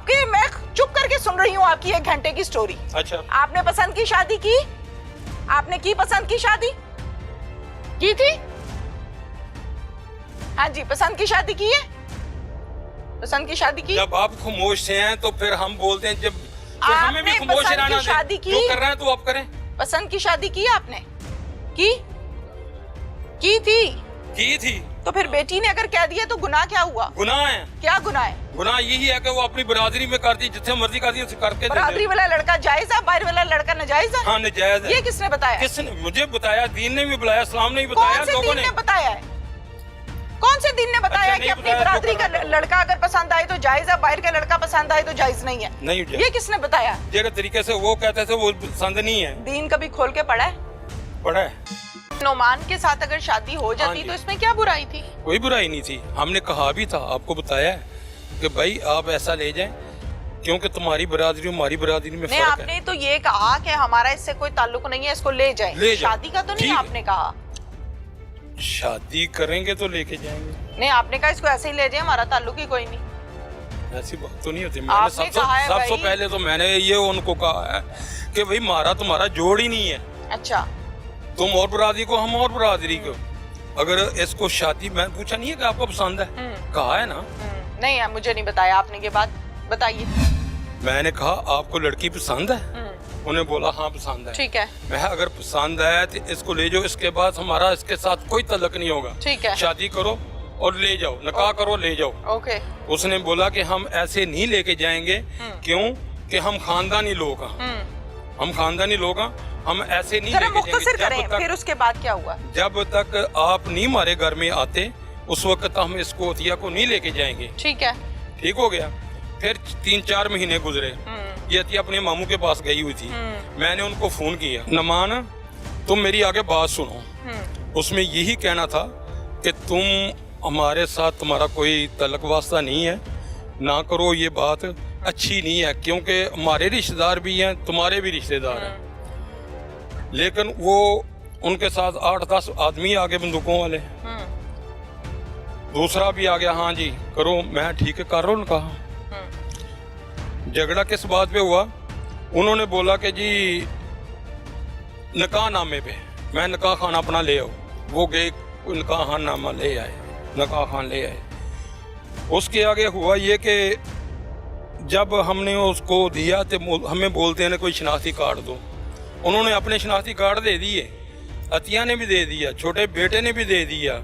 आपके, मैं चुप करके सुन रही हूँ आपकी 1 घंटे की स्टोरी। अच्छा, आपने पसंद की शादी की? आपने की पसंद की शादी? की थी? हाँ जी, पसंद की शादी की है? पसंद की शादी की? जब आप खामोश हैं तो फिर हम बोलते हैं, जब फिर हमें भी आपने खामोश पसंद रहना की शादी की? जो कर रहे हैं तो आप करें। पसंद की शादी की आपने? की थी? तो फिर बेटी ने अगर कह दिया तो गुनाह क्या हुआ? गुनाह है। क्या गुनाह है? गुनाह यही है कि वो अपनी बरादरी में करती, जितने मर्जी करती है करके। बरादरी वाला लड़का जायज है, बाहर वाला लड़का नाजायज है? हाँ, नाजायज है। ये किसने बताया? किसने? मुझे बताया, दीन ने भी बुलाया, इस्लाम ने भी बताया, कौन से लोगों दीन ने बताया है? कौन से दीन ने बताया अच्छा, कि अपनी बरादरी का लड़का अगर पसंद आए तो जायज है, बाहर का लड़का पसंद आए तो जायज नहीं है? नहीं, ये किसने बताया? जेरे तरीके से वो कहते थे वो पसंद नहीं है। दीन कभी खोल के पढ़ा है? पढ़ा है। नोमान के साथ अगर शादी हो जाती तो इसमें क्या बुराई थी? कोई बुराई नहीं थी। हमने कहा भी था, आपको बताया है कि भाई आप ऐसा ले जाएं क्योंकि तुम्हारी बरादरी हमारी बरादरी में नहीं, फर्क आपने है। तो ये कहा कि हमारा इससे कोई ताल्लुक नहीं है, इसको ले जाए। शादी का तो नहीं आपने कहा। शादी करेंगे तो लेके जाएंगे। नहीं, आपने कहा इसको ऐसे ही ले जाए, हमारा ताल्लुक ही कोई नहीं। ऐसी बात तो नहीं होती। मैंने सबसे पहले तो मैंने ये उनको कहा है कि भाई हमारा तुम्हारा जोड़ ही नहीं है। अच्छा, तुम और बरादरी को, हम और बरादरी को। अगर इसको शादी, मैं पूछा नहीं है कि आपको पसंद है, कहा है ना? नहीं है, मुझे नहीं बताया आपने। के बाद बताइए। मैंने कहा आपको लड़की पसंद है? उन्हें बोला हाँ पसंद है। ठीक है। मैं अगर पसंद है तो इसको ले जाओ, इसके बाद हमारा इसके साथ कोई तल्लक नहीं होगा। ठीक है। शादी करो और ले जाओ, निकाह करो, ले जाओ। ओके। उसने बोला कि हम ऐसे नहीं लेके जाएंगे, क्यों कि हम खानदानी लोग हैं। हम खानदानी लोग हैं, हम ऐसे नहीं लेके जाएंगे। फिर उसके बाद क्या हुआ? जब तक आप नहीं हमारे घर में आते उस वक्त हम इसको अतिया को नहीं लेके जाएंगे। ठीक है। ठीक हो गया। फिर 3-4 महीने गुजरे, ये अतिया अपने मामू के पास गई हुई थी। मैंने उनको फोन किया, नमान तुम मेरी आगे बात सुनो। उसमें यही कहना था कि तुम हमारे साथ, तुम्हारा कोई तलक वास्ता नहीं है, ना करो, ये बात अच्छी नहीं है, क्योंकि हमारे रिश्तेदार भी हैं, तुम्हारे भी रिश्तेदार हैं। लेकिन वो उनके साथ 8-10 आदमी आ गए बंदूकों वाले। दूसरा भी आ गया, हाँ जी करो। मैं ठीक है कर रहा हूँ, कहा। झगड़ा किस बात पे हुआ? उन्होंने बोला कि जी निकाह नामे पे, मैं निकाह खान अपना ले आओ। वो गए, निकाह खान नामा ले आए, निकाह खान ले आए। उसके आगे हुआ ये कि जब हमने उसको दिया तो हमें बोलते हैं ना कोई शनाख्ती कार्ड दो। उन्होंने अपने शनाख्ती कार्ड दे दिए, अतिया ने भी दे दिया, छोटे बेटे ने भी दे दिया।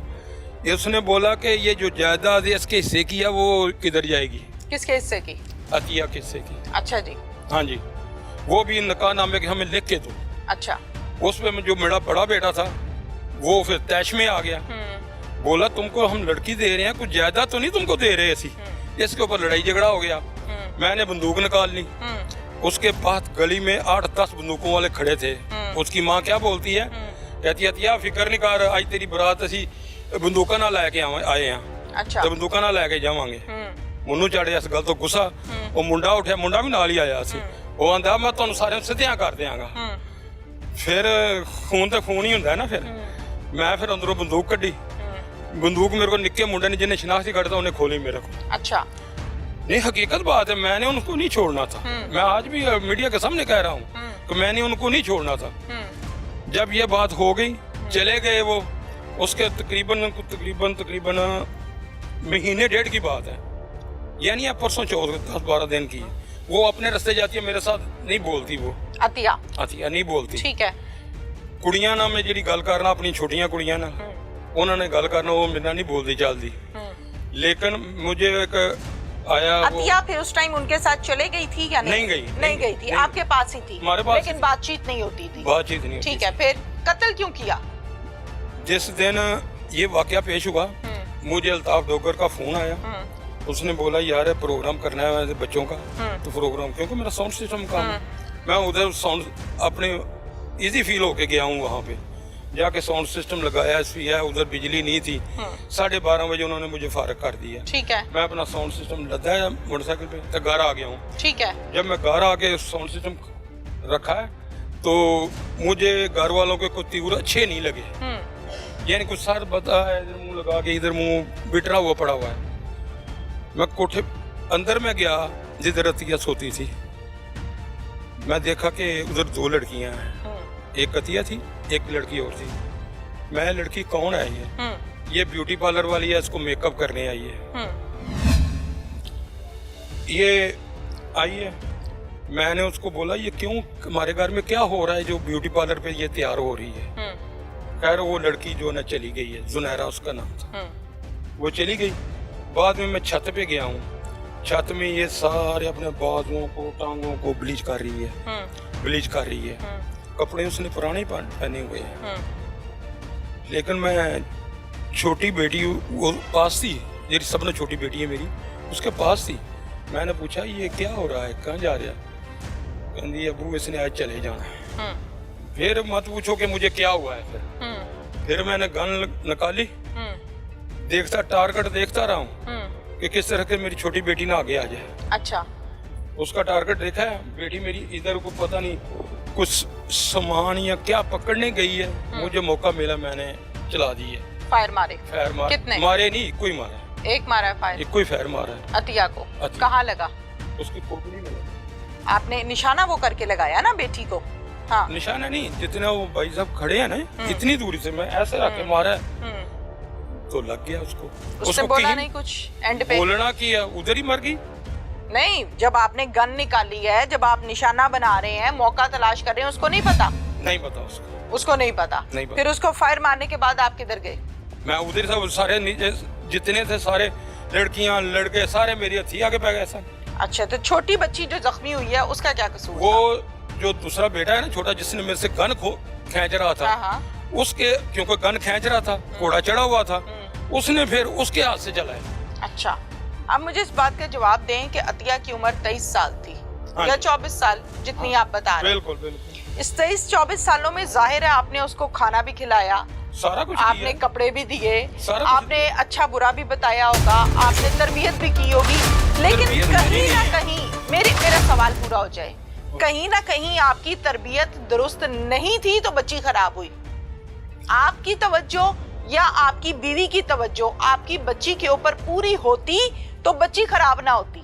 उसने बोला कि ये जो जायदाद है इसके हिस्से की है, वो किधर जाएगी? किसके हिस्से की? अतिया के हिस्से की। अच्छा जी। हाँ जी, वो भी निकाह नामे के हमें लिख के दो। अच्छा। उसमें जो मेरा बड़ा बेटा था वो फिर तैश में आ गया। बोला तुमको हम लड़की दे रहे हैं, कुछ जायदाद तो नहीं तुमको दे रहे ऐसी। इसके ऊपर लड़ाई झगड़ा हो गया। मैंने बंदूक निकाल ली। उसके बाद गली में 8-10 बंदूकों वाले खड़े थे। उसकी माँ क्या बोलती है, कहती है फिक्र नहीं कर, आज तेरी बरात असी बंदूका ना लैके आए हैं। अच्छा। तो बंदूका ना लैके जावांगे। मुन्नू चढ़िया इस गल तो गुस्सा, वो मुंडा उठा, मुंडा भी नाल ही आया सी। वो आंदा मैं तुहानू सारे सिद्धियां कर दियांगा। फिर खून तो खून ही हुंदा है ना। फिर मैं फिर अंदरों बंदूक कड्डी। बंदूक मेरे को निक्के मुंडे ने जिन्हें शनाख्ती कार्ड था उन्हें खोली मेरे को। अच्छा। नहीं, हकीकत बात है, मैंने उनको नहीं छोड़ना था। मैं आज भी मीडिया के सामने कह रहा हूँ कि मैंने उनको नहीं छोड़ना था। जब ये बात हो गई, चले गए वो। उसके तकरीबन महीने 1.5 की बात है, यानी आप परसों 10-12 दिन की। वो अपने रास्ते जाती है, मेरे साथ नहीं बोलती। वो अतिया नहीं बोलती। ठीक है। कुड़ियां ना मैं जी गल करना, अपनी छोटियां कुड़ियां ना उन्होंने गल करना, वो मेरे नहीं बोलती चलती। लेकिन मुझे एक आया अतिया फिर उस टाइम उनके साथ चले गई थी या नहीं गई? नहीं गई थी, आपके पास ही थी, लेकिन बातचीत नहीं होती थी। बातचीत नहीं। ठीक है। फिर कत्ल क्यों किया? जिस दिन ये वाकया पेश हुआ, मुझे अल्ताफ डोगर का फोन आया। उसने बोला यार प्रोग्राम करना है बच्चों का, तो प्रोग्राम, क्योंकि मेरा साउंड सिस्टम का, मैं उधर साउंड अपने इजी फील होके गया हूँ। वहाँ पे जाके साउंड सिस्टम लगाया, है उधर बिजली नहीं थी। 12:30 बजे उन्होंने मुझे फारग कर दिया। ठीक है। मैं अपना साउंड सिस्टम लदा मोटरसाइकिल पे, तो घर आ गया हूँ। ठीक है। जब मैं घर आके साउंड सिस्टम रखा है तो मुझे घर वालों के कुछ तीव्र अच्छे नहीं लगे। यानी कुछ सर बता है, इधर मुंह लगा के, इधर मुंह बिटरा हुआ पड़ा हुआ है। मैं कोठे अंदर में गया, जिधर अतिया सोती थी। मैं देखा कि उधर 2 लड़कियां हैं, एक अतिया थी, एक लड़की और थी। मैं लड़की कौन है ये ब्यूटी पार्लर वाली है, इसको मेकअप करने आई है। ये आई है, मैंने उसको बोला ये क्यों, हमारे घर में क्या हो रहा है जो ब्यूटी पार्लर पे ये तैयार हो रही है। खैर वो लड़की जो ना चली गई है, जुनैरा उसका नाम था, वो चली गई। बाद में मैं छत पे गया हूँ, छत में ये सारे अपने बाजुओं को टांगों को ब्लीच कर रही है, ब्लीच कर रही है। कपड़े उसने पुराने पहने हुए हैं। लेकिन मैं छोटी बेटी वो पास थी, मेरी सबसे छोटी बेटी है मेरी, उसके पास थी। मैंने पूछा ये क्या हो रहा है, कहाँ जा रहा है? कहती अबू इसने आज चले जाना है। फिर मत पूछो कि मुझे क्या हुआ है। फिर मैंने गन निकाली, देखता टारगेट देखता रहा हूँ कि किस तरह के मेरी छोटी बेटी ना आगे आ जाए। अच्छा, उसका टारगेट देखा है, बेटी मेरी इधर को पता नहीं कुछ सामान या क्या पकड़ने गई है। मुझे मौका मिला, मैंने चला दी है। फायर मारे? फायर मारे। कितने? मारे नहीं, कोई मारा, एक मारा है फायर, एक कोई फायर मारा है। अतिया को कहाँ लगा? उसकी खोपड़ी में। आपने निशाना वो करके लगाया ना बेटी को? हाँ। निशाना नहीं, जितना वो भाई साहब खड़े हैं ना, इतनी दूरी से मैं ऐसे रख मारा तो लग गया उसको। उसने बोला नहीं कुछ एंड पे? बोलना किया, उधर ही मर गई। नहीं, जब आपने गन निकाली है, जब आप निशाना बना रहे हैं, मौका तलाश कर रहे हैं, उसको नहीं पता? नहीं पता उसको नहीं पता। फिर उसको फायर मारने के बाद आप किधर गए? मैं उधर से सारे जितने थे सारे लड़कियां लड़के सारे मेरी हथी आगे पै गए सर। अच्छा, तो छोटी बच्ची जो जख्मी हुई है उसका क्या कसूर? वो जो दूसरा बेटा है ना छोटा, जिसने मेरे से गन खींच रहा था, उसके क्योंकि गन खींच रहा था, घोड़ा चढ़ा हुआ था, उसने फिर उसके हाथ से जलाया। अच्छा, अब मुझे इस बात का जवाब दें कि अतिया की उम्र 23 साल थी या 24 साल, जितनी आप बता रहे हैं। बिल्कुल बिल्कुल। इस 23-24 सालों में जाहिर है आपने उसको खाना भी खिलाया, सारा कुछ आपने कपड़े भी दिए, आपने अच्छा बुरा भी बताया होगा, आपने तरबियत भी की होगी। लेकिन कहीं ना कहीं मेरा सवाल पूरा हो जाए, कहीं ना कहीं आपकी तरबियत दुरुस्त नहीं थी तो बच्ची खराब हुई। आपकी तवज्जो या आपकी बीवी की तवज्जो आपकी बच्ची के ऊपर पूरी होती तो बच्ची खराब ना होती।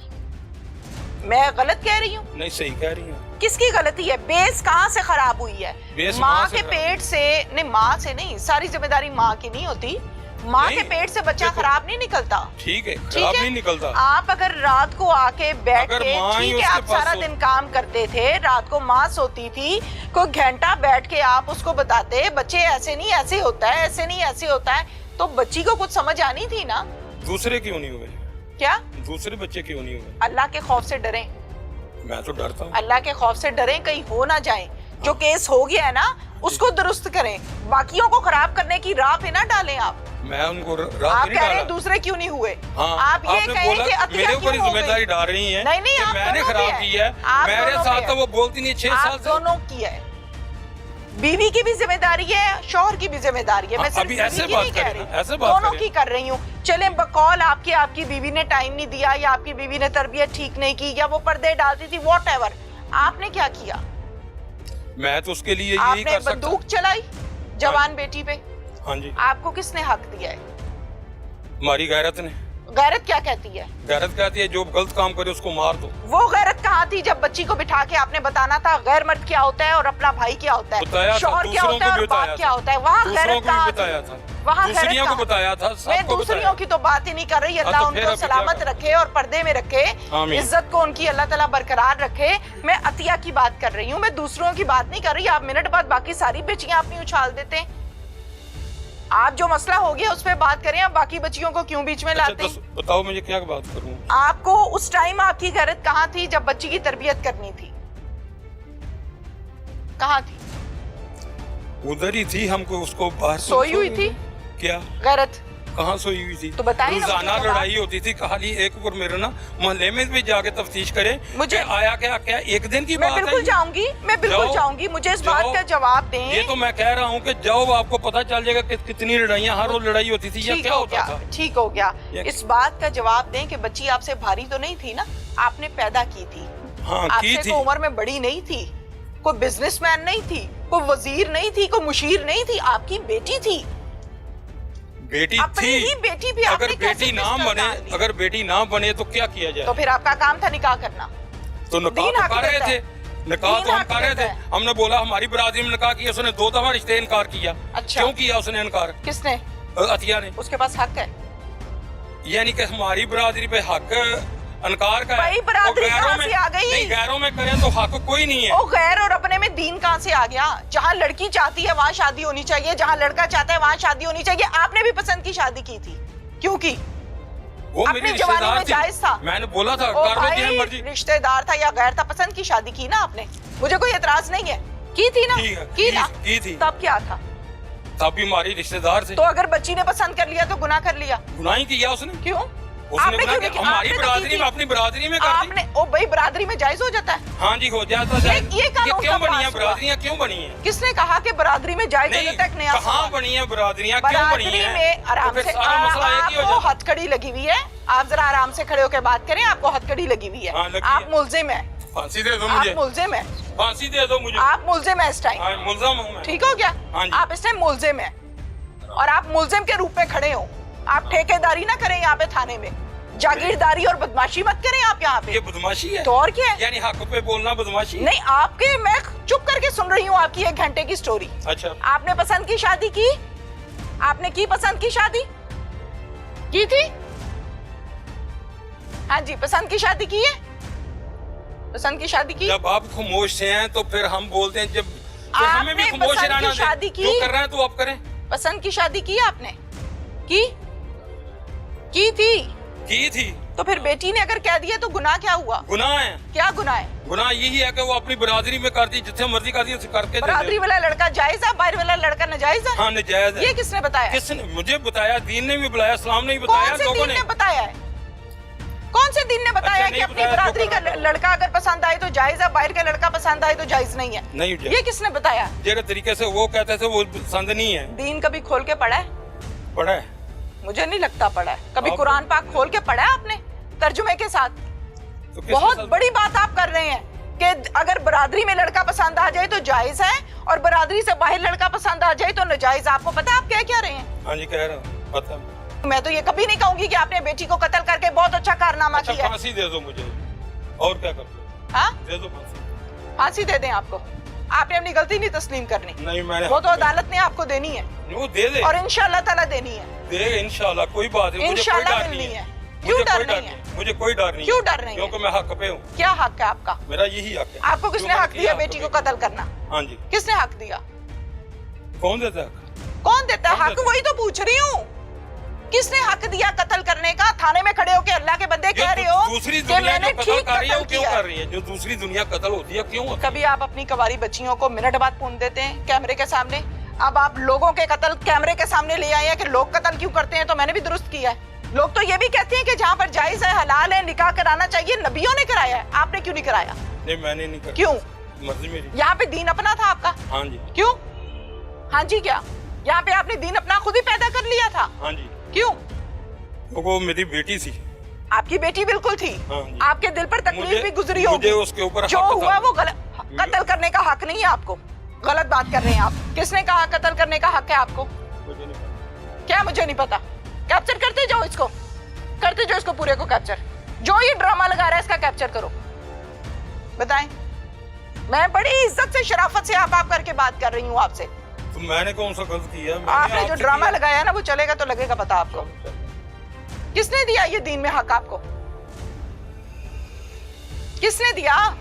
मैं गलत कह रही हूँ? नहीं, सही कह रही हूँ। किसकी गलती है? बेस कहाँ से खराब हुई है? माँ के पेट से नहीं, माँ से नहीं, सारी जिम्मेदारी माँ की नहीं होती। माँ के पेट से बच्चा खराब नहीं निकलता। ठीक है, खराब नहीं निकलता। आप अगर रात को आके बैठ के, ठीक है, आप सारा दिन काम करते थे, रात को माँ सोती थी, कोई घंटा बैठ के आप उसको बताते बच्चे ऐसे नहीं ऐसे होता है, ऐसे नहीं ऐसे होता है, तो बच्ची को कुछ समझ आनी थी ना। दूसरे क्यों नहीं हुए? क्या दूसरे बच्चे क्यों नहीं हुए? अल्लाह के खौफ से डरें। मैं तो डरता हूँ। अल्लाह के खौफ से डरें, कहीं हो ना जाए। जो केस हो गया है ना उसको दुरुस्त करें, बाकियों को खराब करने की राह पे ना डालें आप। मैं उनको आप कह रहे हैं दूसरे क्यों नहीं हुए? हाँ, आप ये कहें कि अतिया मेरे ऊपर क्यों हो जिम्मेदारी गई? डाल रही हैं। नहीं, आप मैंने खराब की है, मेरे साथ तो वो बोलती नहीं 6 साल से। दोनों की है, बीवी की भी जिम्मेदारी है, शौहर की भी जिम्मेदारी है। मैं सिर्फ ऐसे बीवी की नहीं कह रही, दोनों की कर रही हूँ। चले बकौल आपकी बीवी ने टाइम नहीं दिया या आपकी बीवी ने तरबियत ठीक नहीं की या वो पर्दे डालती थी, व्हाटएवर, आपने क्या किया? मैं तो उसके लिए यही कर सकता। बंदूक चलाई जवान बेटी पे? हाँ जी। आपको किसने हक दिया है? हमारी गैरत ने। गैरत क्या कहती है? गैरत कहती है जो गलत काम करे उसको मार दो। वो गैरत कहाँ थी जब बच्ची को बिठा के आपने बताना था गैर मर्द क्या होता है और अपना भाई क्या होता है, शौहर क्या होता है और बाप क्या होता है? वहाँ गैरत कहाँ थी? वहाँ दूसरियों को बताया था। मैं दूसरियों की तो बात ही नहीं कर रही। अल्लाह उनको सलामत रखे और पर्दे में रखे, इज्जत को उनकी अल्लाह ताला बरकरार रखे। मैं अतिया की बात कर रही हूँ, मैं दूसरों की बात नहीं कर रही। आप मिनट बाद बाकी सारी बेचियां अपनी उछाल देते हैं। आप जो मसला हो गया उस पर बात करें, आप बाकी बच्चियों को क्यों बीच में लाते हैं? बताओ मुझे क्या बात करूं? आपको उस टाइम आपकी गैरत कहाँ थी जब बच्ची की तरबियत करनी थी? कहाँ थी? उधर ही थी, हमको उसको बाहर सोई हुई थी क्या? गैरत कहाँ सोई हुई थी? तो बताइए। रोजाना लड़ाई होती थी, खाली एक ऊपर मेरे ना मोहल्ले में भी जाके तफ्तीश करें मुझे आया क्या एक दिन की बात है। मैं बिल्कुल जाऊंगी, मुझे इस बात का जवाब दें। ये तो मैं कह रहा हूँ कि जाओ, आपको पता चल जाएगा कि कितनी लड़ाइयाँ हर रोज लड़ाई होती थी या क्या होता था। ठीक हो गया, इस बात का जवाब दें कि बच्ची आपसे भारी तो नहीं थी ना, आपने पैदा की थी। हाँ, आपसे कोई उम्र में बड़ी नहीं थी, कोई बिजनेसमैन नहीं थी, कोई वजीर नहीं थी, कोई मुशीर नहीं थी, आपकी बेटी थी। बेटी अपनी थी। ही बेटी भी अगर आपने कैसे बेटी ना किस्मत बने, डाल दी? अगर बेटी ना बने तो क्या किया जाए? तो फिर आपका काम था निकाह करना। तो निकाह दीन तो हक कर रहे देता थे, है। निकाह दीन तो हम हक कर रहे देता थे। है। हमने बोला हमारी बरादरी में निकाह किया, उसने 2 दफा रिश्ते इनकार किया। अच्छा। क्यों किया उसने इनकार? किसने? अतिया ने। उसके पास हक है। यानी कि हमारी बरादरी पे हक इनकार का है। भाई बरादरी और गैरों कहाँ में- से आ गई? नहीं, गैरों में करें तो हक कोई नहीं है। ओ गैर और अपने में दीन कहाँ से आ गया? जहाँ लड़की चाहती है वहाँ शादी होनी चाहिए, जहाँ लड़का चाहता है वहाँ शादी होनी चाहिए। आपने भी पसंद की शादी की थी, क्यों की? वो अपनी मेरी जवानी में रिश्तेदार थी। जायज था। मैंने बोला था ओ कर लो भाई, जिन्हें मर्जी। रिश्तेदार था या गैर था, पसंद की शादी की ना आपने, मुझे कोई एतराज नहीं है। की थी ना? की ना? की थी। तब क्या था? तब भी हमारी रिश्तेदार थे। तो अगर बच्ची ने पसंद कर लिया तो गुनाह कर लिया। गुनाह ही किया उसने। क्यों? उसने आपने गुनाह क्यों किया। नहीं किया? हमारी आपने तो की बरादरी थी। में, अपनी बरादरी में कर दी। आपने ओ भाई बरादरी में जायज हो जाता है। हाँ जी, हो जाता है। ये कानून क्यों कब बनी है पास हुआ? बरादरियाँ? क्यों बनी है? किसने कहा कि बरादरी में जायज हो नहीं, जाता है? एक नया कहाँ सवाल। बनी है बरादरियाँ? क्यों बनी बरादरी है? में आराम तो फिर से सारा मसला एक ही हो आपको जाता है। हथकड़ी लगी हुई है। आप जरा आराम से खड़े होकर बात करें, आपको हथकड़ी लगी हुई है। हाँ, लगी आप है। मुल्जिम है। फांसी दे दो आप मुझे। मुल्जिम है। फांसी दे दो मुझे। आप मुल्जिम है इस टाइम। हाँ, मुल्ज़म हूँ मैं। ठीक हो गया? हाँ जी। आप इस टाइम मुल्जिम है और आप मुल्जिम के रूप में खड़े हो। आप ठेकेदारी ना करें यहाँ पे थाने में, जागीरदारी और बदमाशी मत करें आप यहाँ पे। ये बदमाशी है? तो और क्या है? यानी हक पे बोलना बदमाशी है? नहीं, आपके मैं चुप करके सुन रही हूँ आपकी 1 घंटे की स्टोरी। अच्छा। आपने पसंद की शादी की? आपने की पसंद की शादी? की थी? हाँ जी, पसंद की शादी की है? पसंद की शादी की? जब आप खामोश हैं तो फिर हम बोलते हैं, जब फिर हमें भी आपने खामोश पसंद रहना की शादी दें। की? जो कर रहे हैं तो आप करें। पसंद की शादी की आपने? की थी। तो फिर बेटी ने अगर कह दिया तो गुनाह क्या हुआ? गुनाह है। क्या गुनाह है? गुनाह यही है कि वो अपनी बरादरी में करती, जितने मर्जी करती है करके दे दे। बरादरी वाला लड़का जायज है, बाहर वाला लड़का नाजायज है? हाँ, नजायज है। ये किसने बताया? किसने मुझे बताया? दीन ने भी बुलाया, इस्लाम ने भी कौन बताया, से लोगों दीन ने। ने बताया है? कौन से दीन ने बताया अच्छा, कि नहीं अपनी बताया, बरादरी जो का कर रहा है। लड़का अगर पसंद आए तो जायज है, बाहर का लड़का पसंद आए तो जायज नहीं है? नहीं जायज। ये किसने बताया? जेरे तरीके से वो कहते थे वो पसंद नहीं है। दीन कभी खोल के पढ़ा है? पढ़ा है। मुझे नहीं लगता पढ़ा है। कभी आप- कुरान पाक खोल के पढ़ा है आपने तर्जुमे के साथ? तो किसके बहुत साथ? बड़ी बात आप कर रहे हैं कि अगर बरादरी में लड़का पसंद आ जाए तो जायज है और बरादरी से बाहर लड़का पसंद आ जाए तो नाजायज। आपको पता है आप क्या कह रहे हैं? हाँ जी, कह रहा हूँ, पता। मैं तो ये कभी नहीं कहूंगी कि आपने बेटी को कत्ल करके बहुत अच्छा कारनामा अच्छा, किया है। फांसी दे दो मुझे, और क्या कर दो? हाँ, दे दो फांसी। फांसी दे दें आपको? आपने अपनी गलती नहीं तस्लीम करनी, नहीं, मैंने वो तो अदालत ने आपको देनी है वो दे दे। और इंशाल्लाह ताला देनी है। दे इंशाल्लाह, कोई बात नहीं। मुझे कोई इंशाल्लाह डर मिलनी नहीं है। है। क्यों मुझे डर कोई डर नहीं है? नहीं, मुझे कोई डर नहीं। क्यों डर नहीं है? क्योंकि मैं हक पे हूँ। क्या हक है आपका? मेरा यही हक है। आपको किसने जो हक मैंने दिया किया, बेटी को कत्ल करना? हाँ जी। किसने हक दिया? कौन देता है? कौन देता है कौन हक? देता है? वही तो पूछ रही हूँ, किसने हक दिया कत्ल करने का? थाने में खड़े होके अल्लाह के बंदे कह रहे हो दूसरी कि दुनिया मैंने जो कत्ल ठीक कर रही है वो कत्ल क्यों किया कर है। रही है? जो दूसरी दुनिया कत्ल होती है क्यों होती है? कभी आप अपनी कवारी बच्चियों को मिनट बाद पून देते हैं कैमरे के सामने, अब आप लोगों के कत्ल कैमरे के सामने ले आए हैं कि लोग कत्ल क्यों करते हैं। तो मैंने भी दुरुस्त किया है। लोग तो ये भी कहते हैं कि जहाँ पर जायज है, हलाल है, निकाह कराना चाहिए। नबियों ने कराया है, आपने क्यों नहीं कराया? नहीं, मैंने नहीं करा। क्यों? मर्जी मेरी। यहाँ पे दीन अपना था आपका? हाँ जी। क्यों? हाँ जी, क्या यहाँ पे आपने दीन अपना खुद ही पैदा कर लिया था? हाँ जी। क्यों? वो मेरी बेटी थी। आपकी बेटी बिल्कुल थी। हाँ जी। आपके दिल पर तकलीफ मुझे- भी गुजरी होगी। मुझे उसके ऊपर जो हक था। हुआ वो गलत, कत्ल करने का हक नहीं है आपको। गलत बात कर रहे हैं आप। किसने कहा कत्ल करने का हक है आपको? मुझे नहीं पता। क्या मुझे नहीं पता? कैप्चर करते जाओ इसको, करते जाओ इसको पूरे को कैप्चर। जो ये ड्रामा लगा रहा है इसका कैप्चर करो। बताएं, मैं बड़ी इज्जत से शराफत से आप करके बात कर रही हूँ आपसे। तो मैंने कौन सा गलत किया? मैंने आपने जो आपसे ड्रामा किया। लगाया ना वो चलेगा तो लगेगा पता आपको। किसने दिया ये दीन में हक आपको? किसने दिया?